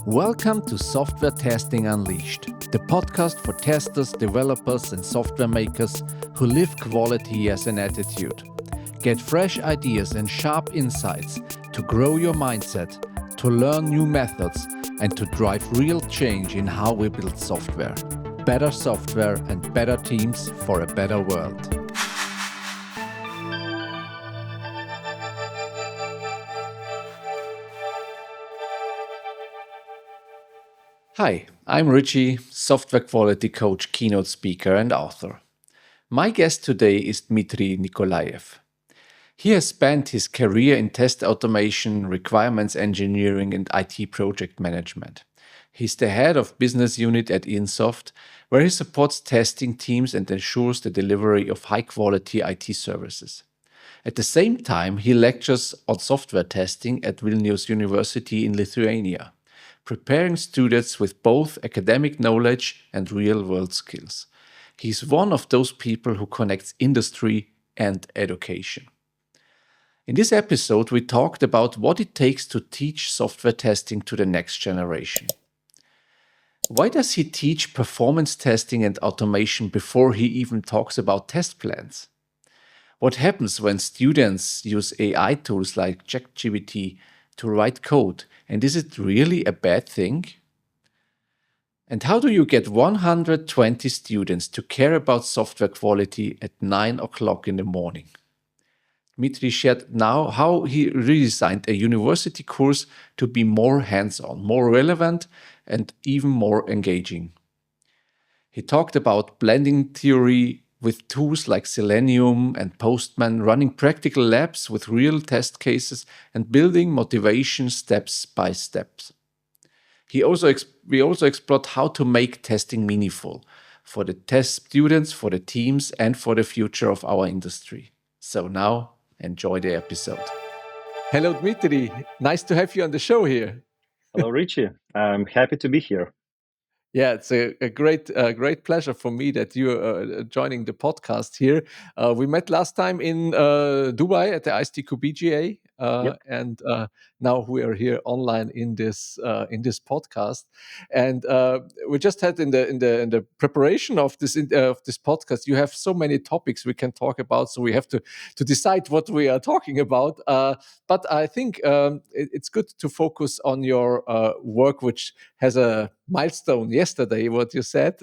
Welcome to Software Testing Unleashed, the podcast for testers, developers, and software makers who live quality as an attitude. Get fresh ideas and sharp insights to grow your mindset, to learn new methods, and to drive real change in how we build software. Better software and better teams for a better world. Hi, I'm Richie, software quality coach, keynote speaker, and author. My guest today is Dmitrij Nikolajev. He has spent his career in test automation, requirements engineering, and IT project management. He's the head of business unit at InSoft, where he supports testing teams and ensures the delivery of high-quality IT services. At the same time, he lectures on software testing at Vilnius University in Lithuania, preparing students with both academic knowledge and real-world skills. He's one of those people who connects industry and education. In this episode, we talked about what it takes to teach software testing to the next generation. Why does he teach performance testing and automation before he even talks about test plans? What happens when students use AI tools like ChatGPT to write code, and is it really a bad thing? And how do you get 120 students to care about software quality at 9 o'clock in the morning? Dmitrij shared now how he redesigned a university course to be more hands-on, more relevant, and even more engaging. He talked about blending theory with tools like Selenium and Postman, running practical labs with real test cases, and building motivation steps by steps. We also explored how to make testing meaningful for the test students, for the teams, and for the future of our industry. So now, enjoy the episode. Hello, Dmitrij. Nice to have you on the show here. Hello, Richie. I'm happy to be here. Yeah, it's a great pleasure for me that you're joining the podcast here. We met last time in Dubai at the ISTQ BGA, Yep. and now we are here online in this podcast. And we just had in the preparation of this podcast, you have so many topics we can talk about, so we have to decide what we are talking about. But I think it's good to focus on your work, which has a milestone yesterday. What you said,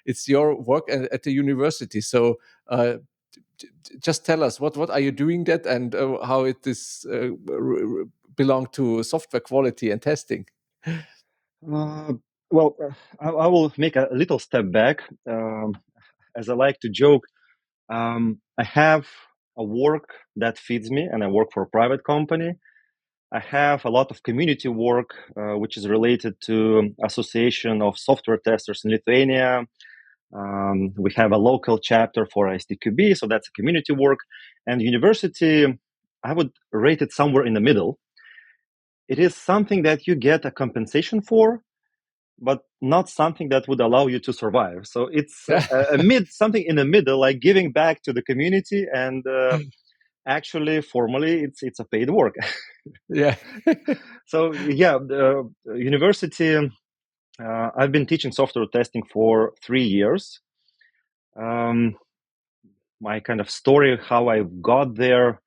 it's your work at the university. So just tell us what are you doing that, and how it is belong to software quality and testing. Uh, I will make a little step back. As I like to joke, I have a work that feeds me, and I work for a private company. I have a lot of community work, which is related to Association of Software Testers in Lithuania. We have a local chapter for ISTQB, so that's a community work. And university, I would rate it somewhere in the middle. It is something that you get a compensation for, but not something that would allow you to survive. So it's something in the middle, like giving back to the community, and actually, formally, it's a paid work. Yeah. So yeah, the university. I've been teaching software testing for 3 years. My kind of story, how I got there,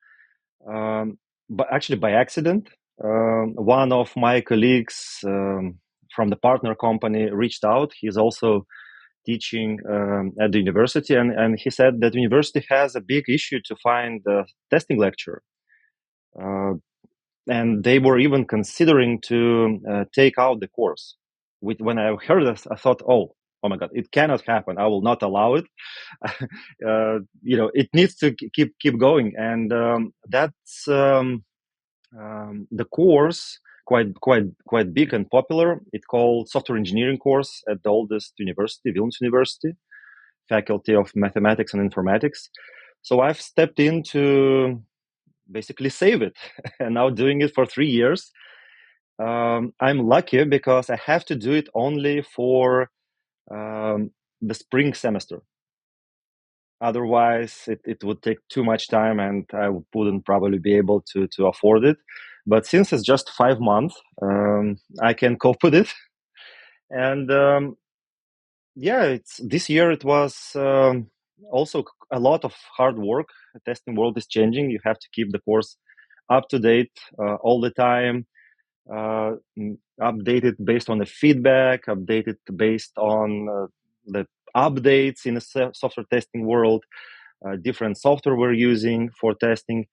but actually by accident. One of my colleagues from the partner company reached out. He's also teaching at the university, and he said that the university has a big issue to find a testing lecturer. And they were even considering to take out the course. When I heard this, I thought, oh my God, it cannot happen. I will not allow it. It needs to keep going. And that's the course, quite big and popular. It's called software engineering course at the oldest university, Vilnius University, Faculty of Mathematics and Informatics. So I've stepped in to basically save it, and now doing it for 3 years. I'm lucky because I have to do it only for the spring semester. Otherwise, it would take too much time, and I wouldn't probably be able to afford it. But since it's just 5 months, I can cope with it. And this year it was also a lot of hard work. The testing world is changing. You have to keep the course up to date all the time, updated based on the feedback, updated based on the updates in the software testing world, different software we're using for testing.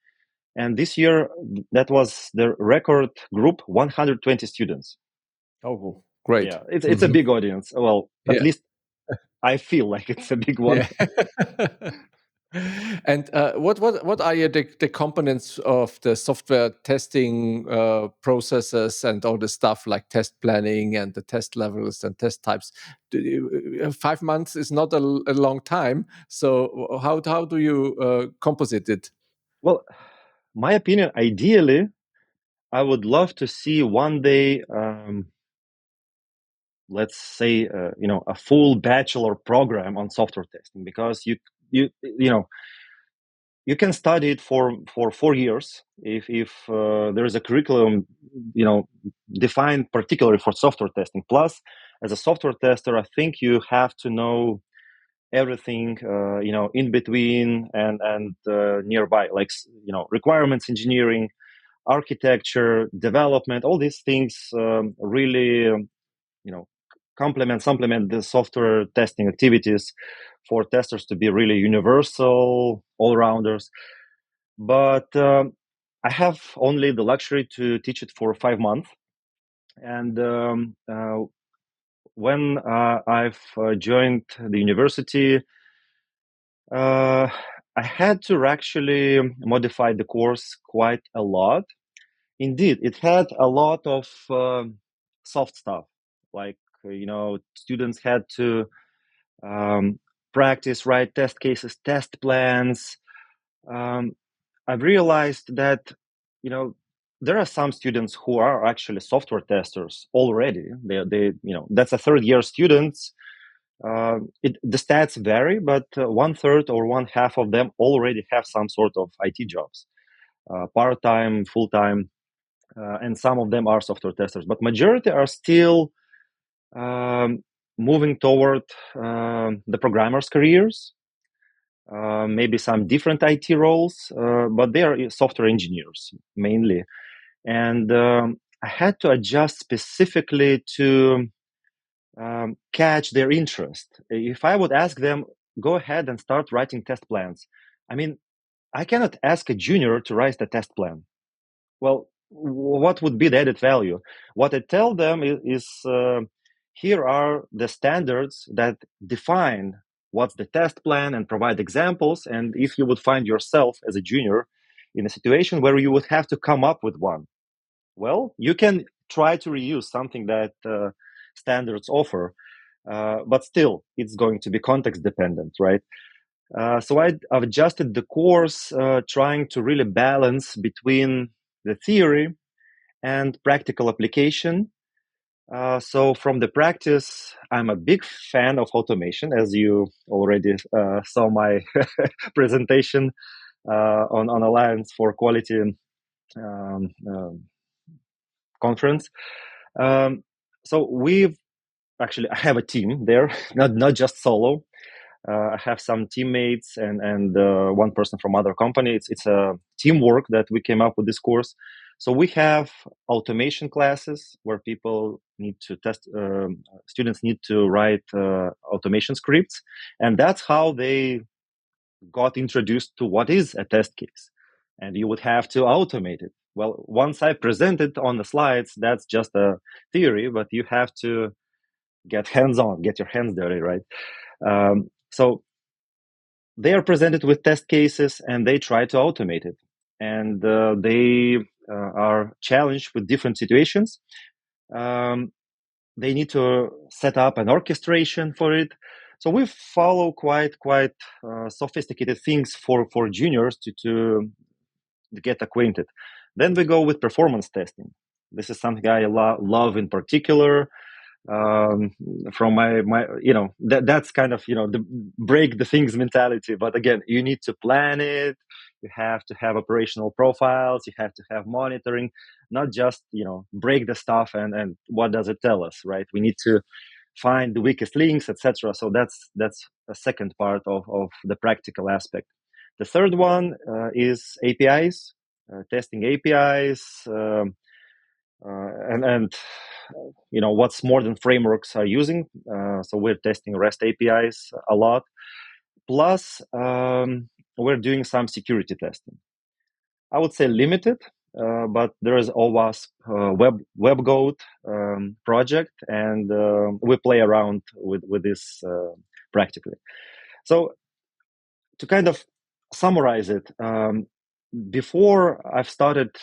And this year, that was the record group, 120 students. Oh, great. Yeah, it's a big audience. Well, at Yeah. least I feel like it's a big one. Yeah. And what are the components of the software testing processes and all the stuff like test planning and the test levels and test types? 5 months is not a long time. So how do you composite it? Well, my opinion, ideally, I would love to see one day, let's say, a full bachelor program on software testing, because you can study it for 4 years if there is a curriculum defined particularly for software testing. Plus, as a software tester, I think you have to know everything in between and nearby, like requirements engineering, architecture, development. All these things really supplement the software testing activities for testers to be really universal all-rounders. But I have only the luxury to teach it for 5 months. And when I've joined the university, I had to actually modify the course quite a lot. Indeed, it had a lot of soft stuff, like students had to practice, write test cases, test plans. I've realized that there are some students who are actually software testers already. They that's a third year students. The stats vary, but 1/3 or 1/2 of them already have some sort of IT jobs, part-time, full-time, and some of them are software testers. But majority are still moving toward the programmers' careers, maybe some different IT roles, but they are software engineers mainly. And I had to adjust specifically to catch their interest. If I would ask them, go ahead and start writing test plans, I mean, I cannot ask a junior to write a test plan. Well, what would be the added value? What I tell them is here are the standards that define what's the test plan and provide examples. And if you would find yourself as a junior in a situation where you would have to come up with one, well, you can try to reuse something that standards offer, but still, it's going to be context dependent, right? So I've adjusted the course, trying to really balance between the theory and practical application. So from the practice, I'm a big fan of automation, as you already saw my presentation on Alliance for Quality um, conference. So I have a team there, not just solo. I have some teammates and one person from other company. It's a teamwork that we came up with this course. So we have automation classes where people need to test. Students need to write automation scripts, and that's how they got introduced to what is a test case. And you would have to automate it. Well, once I present it on the slides, that's just a theory, but you have to get hands-on, get your hands dirty, right? So they are presented with test cases and they try to automate it. And they are challenged with different situations. They need to set up an orchestration for it. So we follow quite sophisticated things for juniors to get acquainted. Then we go with performance testing. This is something I love in particular. From my that's kind of the break the things mentality. But again, you need to plan it, You have to have operational profiles. You have to have monitoring, not just break the stuff and what does it tell us, right? We need to find the weakest links, etc. So that's a second part of the practical aspect. The third one is APIs, testing APIs, and what's more than frameworks are using. So we're testing REST APIs a lot. Plus, we're doing some security testing. I would say limited, but there is OWASP WebGoat project, and we play around with this practically. So to kind of summarize it, before I've started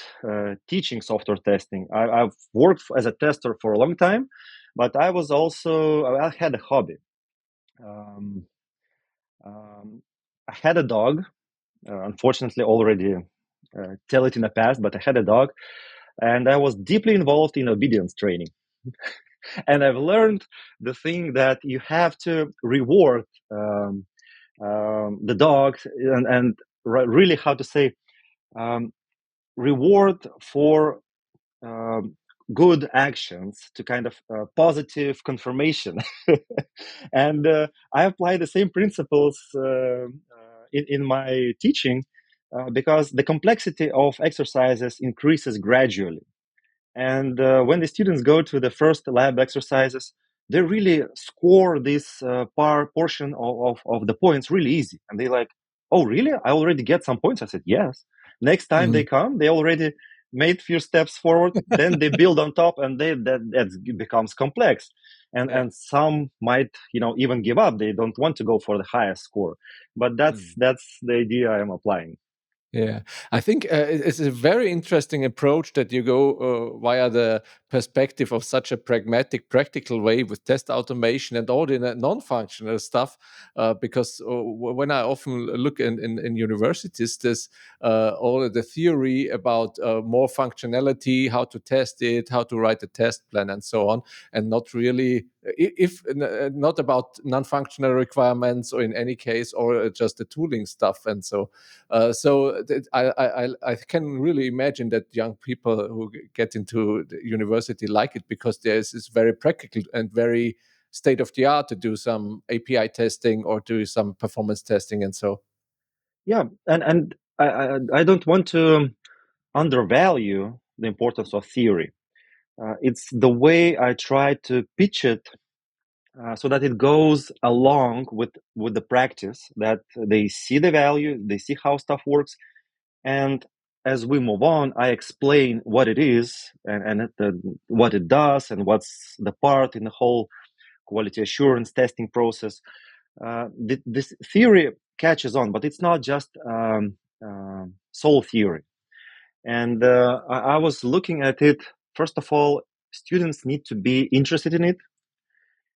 teaching software testing, I've worked as a tester for a long time, but I had a hobby. Um, I had a dog, unfortunately already tell it in the past, but I had a dog, and I was deeply involved in obedience training. And I've learned the thing that you have to reward the dog and really, how to say, reward for good actions to kind of positive confirmation. And I apply the same principles in my teaching because the complexity of exercises increases gradually. And when the students go to the first lab exercises, they really score this portion of the points really easy. And they like, oh, really? I already get some points? I said, yes. Next time they come, they already made few steps forward. Then they build on top, and that becomes complex. And some might, even give up. They don't want to go for the highest score. But that's the idea I am applying. Yeah, I think it's a very interesting approach that you go via the perspective of such a pragmatic, practical way with test automation and all the non-functional stuff. Because when I often look in universities, there's all the theory about more functionality, how to test it, how to write a test plan, and so on, and not really, if not about non-functional requirements, or in any case, or just the tooling stuff, and so. I can really imagine that young people who get into the university like it, because there's this very practical and very state of the art to do some API testing or do some performance testing, and so. Yeah, and I don't want to undervalue the importance of theory. It's the way I try to pitch it so that it goes along with the practice, that they see the value, they see how stuff works, and as we move on, I explain what it is and what it does and what's the part in the whole quality assurance testing process. This theory catches on, but it's not just sole theory. And I was looking at it. First of all, students need to be interested in it,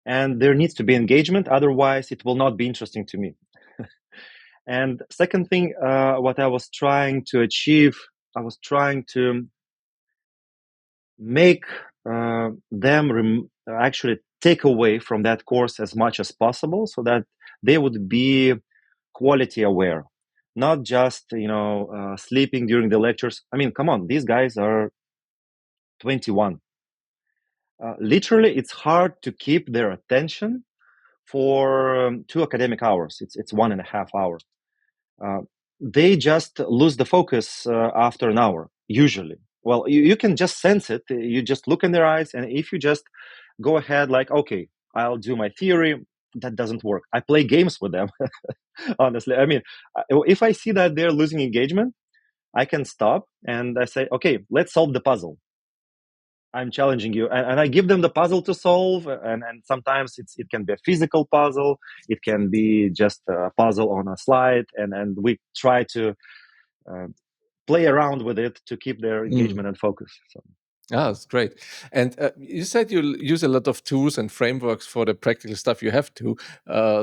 and there needs to be engagement. Otherwise, it will not be interesting to me. And second thing, what I was trying to achieve, I was trying to make them actually take away from that course as much as possible, so that they would be quality aware, not just sleeping during the lectures. I mean, come on, these guys are 21. Literally, it's hard to keep their attention for 2 academic hours. It's 1.5 hours. They just lose the focus after an hour, usually. Well, you can just sense it. You just look in their eyes, and if you just go ahead like, okay, I'll do my theory, that doesn't work. I play games with them, honestly. I mean, if I see that they're losing engagement, I can stop and I say, okay, let's solve the puzzle. I'm challenging you, and I give them the puzzle to solve. And sometimes it can be a physical puzzle, it can be just a puzzle on a slide, and we try to play around with it to keep their engagement and focus. So. Ah, that's great. And you said you use a lot of tools and frameworks for the practical stuff you have to.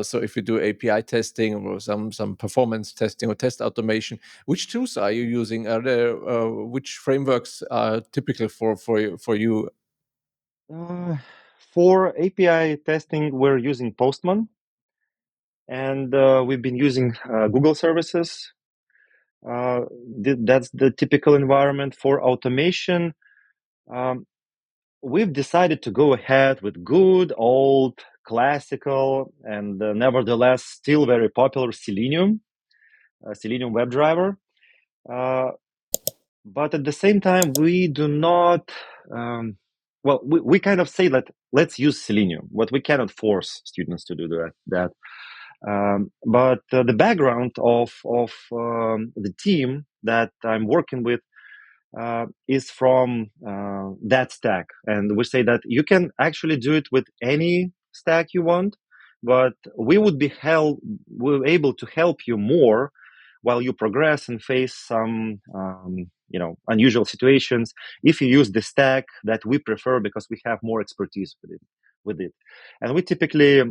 So if you do API testing or some performance testing or test automation, which tools are you using? Are there which frameworks are typical for you? For API testing, we're using Postman, and we've been using Google services. Uh, that's the typical environment. For automation, um, we've decided to go ahead with good old classical and nevertheless still very popular Selenium, Selenium WebDriver. Uh, but at the same time, we do not. We kind of say that let's use Selenium, but we cannot force students to do that. But the background of the team that I'm working with is from that stack. And we say that you can actually do it with any stack you want, but we're able to help you more while you progress and face some unusual situations if you use the stack that we prefer because we have more expertise with it. And we typically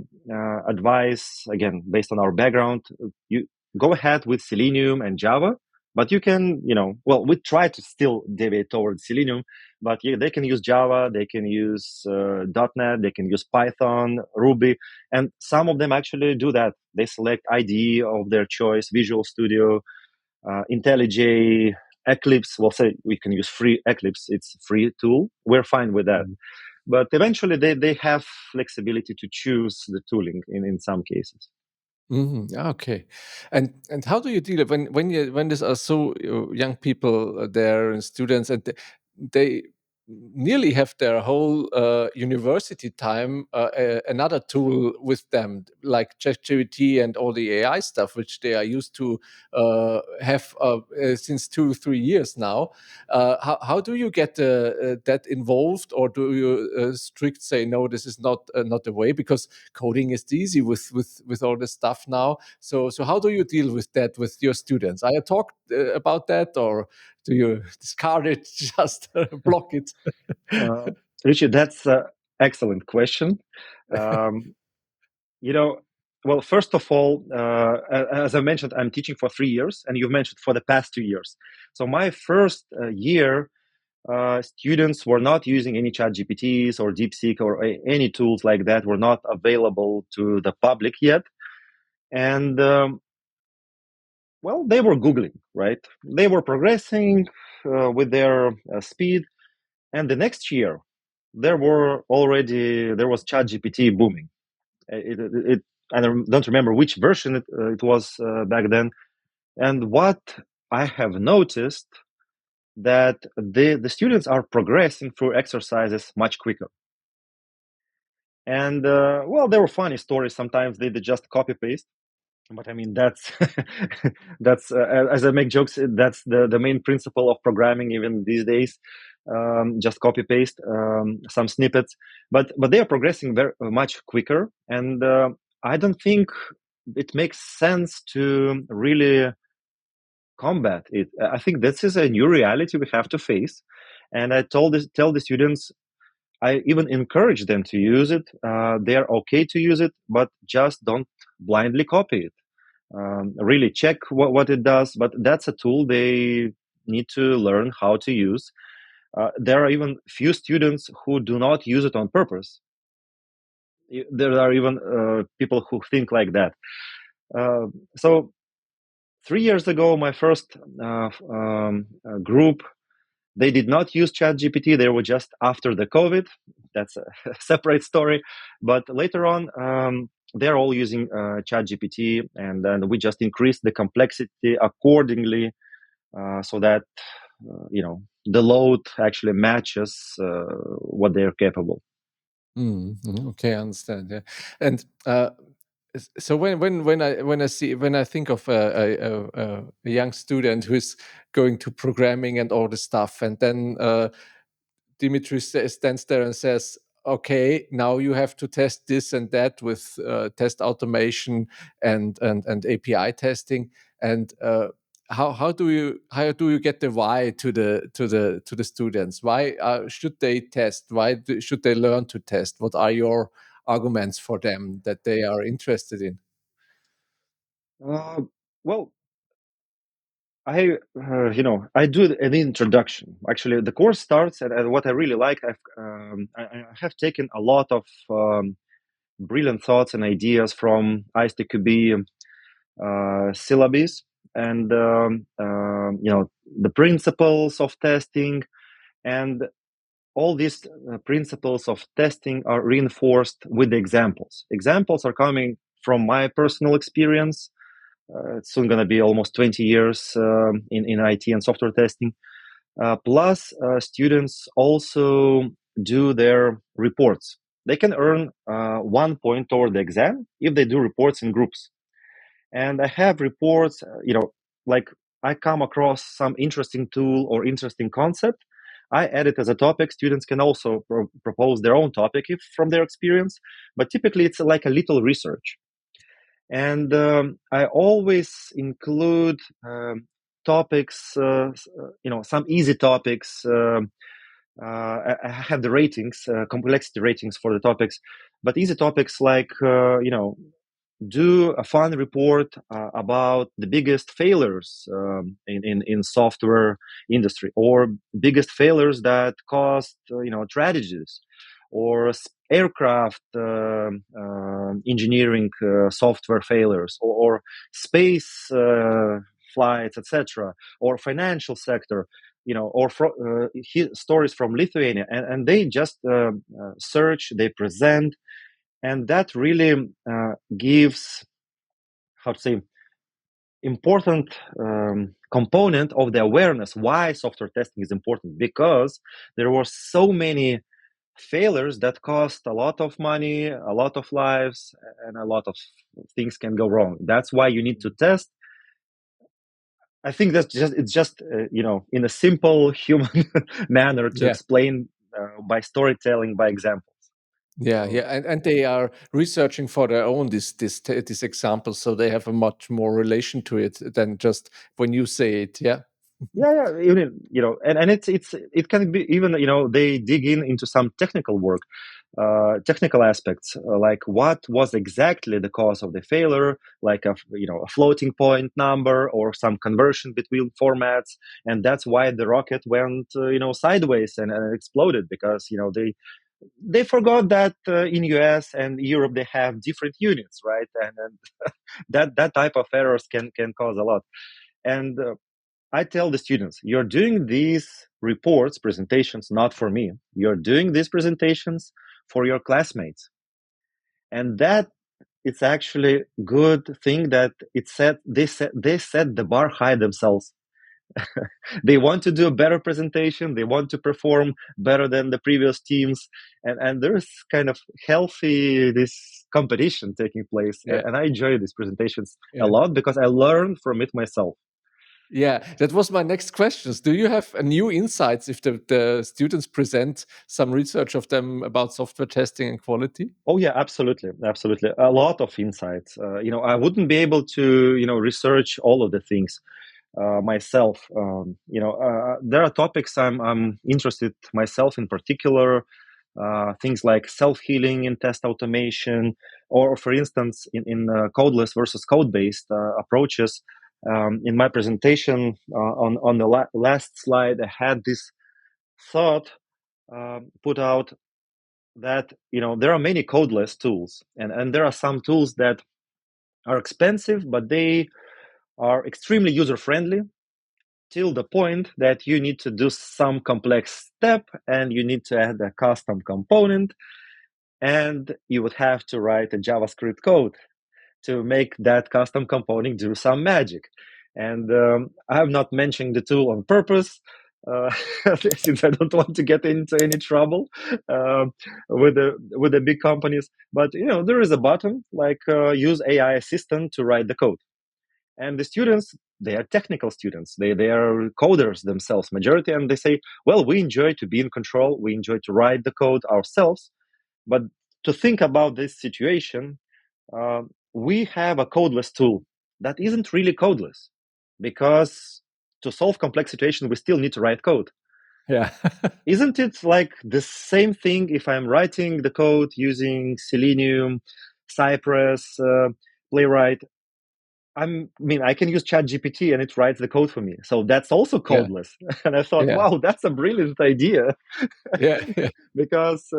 advise, again, based on our background, you go ahead with Selenium and Java, but you can, we try to still deviate towards Selenium, but yeah, they can use Java, they can use .NET, they can use Python, Ruby, and some of them actually do that. They select IDE of their choice, Visual Studio, IntelliJ, Eclipse. We'll say we can use free Eclipse. It's a free tool. We're fine with that. But eventually they have flexibility to choose the tooling in some cases. Okay, and how do you deal when there's are so young people there and students and they nearly have their whole university time another tool with them like ChatGPT and all the AI stuff which they are used to have since 2 3 years now. How do you get that involved, or do you strict say no? This is not the way, because coding is easy with all this stuff now. So how do you deal with that with your students? Are you talked about that, or do you discard it, just block it? Uh, Richard, that's an excellent question. Um, you know, well, first of all, as I mentioned, I'm teaching for 3 years, and you've mentioned for the past 2 years. So my first year, students were not using any chat GPTs or DeepSeek or any tools like that were not available to the public yet. And they were Googling, right? They were progressing with their speed. And the next year, there was ChatGPT booming. I don't remember which version it was back then. And what I have noticed that the students are progressing through exercises much quicker. And there were funny stories. Sometimes they just copy paste, but I mean that's that's as I make jokes, that's the main principle of programming even these days. Just copy paste some snippets, but they are progressing very much quicker, and I don't think it makes sense to really combat it. I think this is a new reality we have to face, and I tell the students, I even encourage them to use it. They are okay to use it, but just don't blindly copy it. Really check what it does, but that's a tool they need to learn how to use. There are even few students who do not use it on purpose. There are even people who think like that. So 3 years ago, my first group, they did not use ChatGPT. They were just after the COVID. That's a separate story. But later on, they're all using ChatGPT, and then we just increased the complexity accordingly, so that the load actually matches what they're capable. Okay, I understand. Yeah, and so when I think of a young student who's going to programming and all the stuff, and then Dimitri stands there and says, "Okay, now you have to test this and that with test automation and API testing." And how do you get the why to the students? Why should they test? Why should they learn to test? What are your arguments for them that they are interested in? Uh, well, I do an introduction. Actually, the course starts, and what I really like, I have taken a lot of brilliant thoughts and ideas from ISTQB syllabus. and the principles of testing, and all these principles of testing are reinforced with the examples. Examples are coming from my personal experience. It's soon going to be almost 20 years in IT and software testing. Plus, students also do their reports. They can earn 1 point toward the exam if they do reports in groups. And I have reports, like I come across some interesting tool or interesting concept. I add it as a topic. Students can also propose their own topic if from their experience, but typically it's like a little research. And I always include topics, some easy topics. I have the ratings, complexity ratings for the topics, but easy topics like, do a fun report about the biggest failures in software industry, or biggest failures that caused tragedies, or aircraft engineering software failures, or space flights, etc., or financial sector, or stories from Lithuania, and they just search, they present, and that really gives, how to say, important component of the awareness why software testing is important, because there were so many failures that cost a lot of money, a lot of lives, and a lot of things can go wrong. That's why you need to test. I think it's just in a simple human manner to Yeah. explain by storytelling, by example. Yeah, So, yeah, and they are researching for their own this example, so they have a much more relation to it than just when you say it. Yeah, yeah, even and it can be even they dig into some technical work, technical aspects, like what was exactly the cause of the failure, like a floating point number or some conversion between formats, and that's why the rocket went sideways and exploded, because they forgot that in US and Europe they have different units, right? And that type of errors can cause a lot. And I tell the students, you're doing these reports, presentations, not for me. You're doing these presentations for your classmates. And that it's actually good thing that they set the bar high themselves. They want to do a better presentation. They want to perform better than the previous teams. And there's kind of healthy this competition taking place. yeah, And I enjoy these presentations a yeah, lot because I learn from it myself. yeah. That was my next questions. Do you have new insights if the students present some research of them about software testing and quality? Oh yeah, absolutely, absolutely. A lot of insights. I wouldn't be able to, research all of the things myself. There are topics I'm interested myself in particular. Things like self-healing in test automation, or for instance, in codeless versus code-based approaches. In my presentation on the last slide, I had this thought put out that there are many codeless tools, and there are some tools that are expensive, but they are extremely user friendly till the point that you need to do some complex step and you need to add a custom component, and you would have to write a JavaScript code to make that custom component do some magic. And I'm not mentioning the tool on purpose, uh, since I don't want to get into any trouble with the big companies. But there is a button like use AI assistant to write the code, and the students, they are technical students. They are coders themselves, majority, and they say, well, we enjoy to be in control. We enjoy to write the code ourselves, but to think about this situation, uh, we have a codeless tool that isn't really codeless, because to solve complex situations, we still need to write code. Yeah, Isn't it like the same thing if I'm writing the code using Selenium, Cypress, Playwright? I can use ChatGPT and it writes the code for me. So that's also yeah, codeless. And I thought, yeah, wow, that's a brilliant idea. yeah, yeah, Because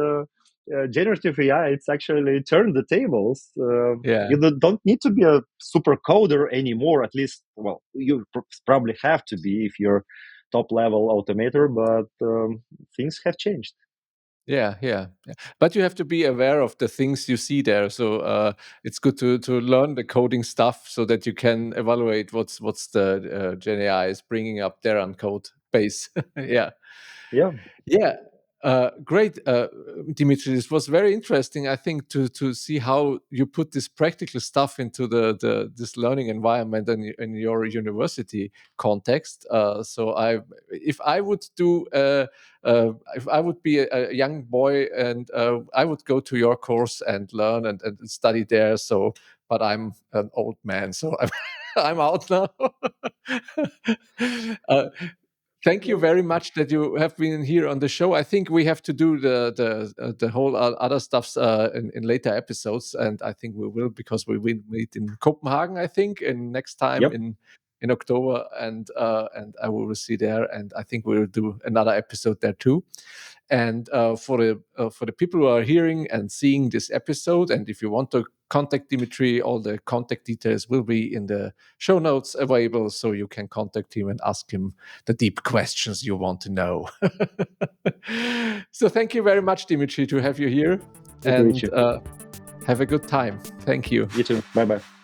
generative AI, it's actually turned the tables. Yeah. You don't need to be a super coder anymore. At least, well, you probably have to be if you're top level automator, but things have changed. Yeah, yeah, yeah. But you have to be aware of the things you see there. So it's good to learn the coding stuff so that you can evaluate what's the Gen AI is bringing up there on code base. Yeah. Yeah. Yeah, great, Dimitri. This was very interesting. I think to see how you put this practical stuff into the this learning environment and in your university context. If I would do, if I would be a young boy and I would go to your course and learn and study there. So, but I'm an old man, so I'm I'm out now. uh, Thank you Yeah. very much that you have been here on the show. I think we have to do the whole other stuffs in later episodes, and I think we will because we will meet in Copenhagen. I think in next time Yep. in October, and I will see there, and I think we will do another episode there too. And for the people who are hearing and seeing this episode, and if you want to contact Dimitri, all the contact details will be in the show notes available, so you can contact him and ask him the deep questions you want to know. So thank you very much, Dimitri, to have you here, Good to meet and you. have a good time. Thank you. You too. Bye bye.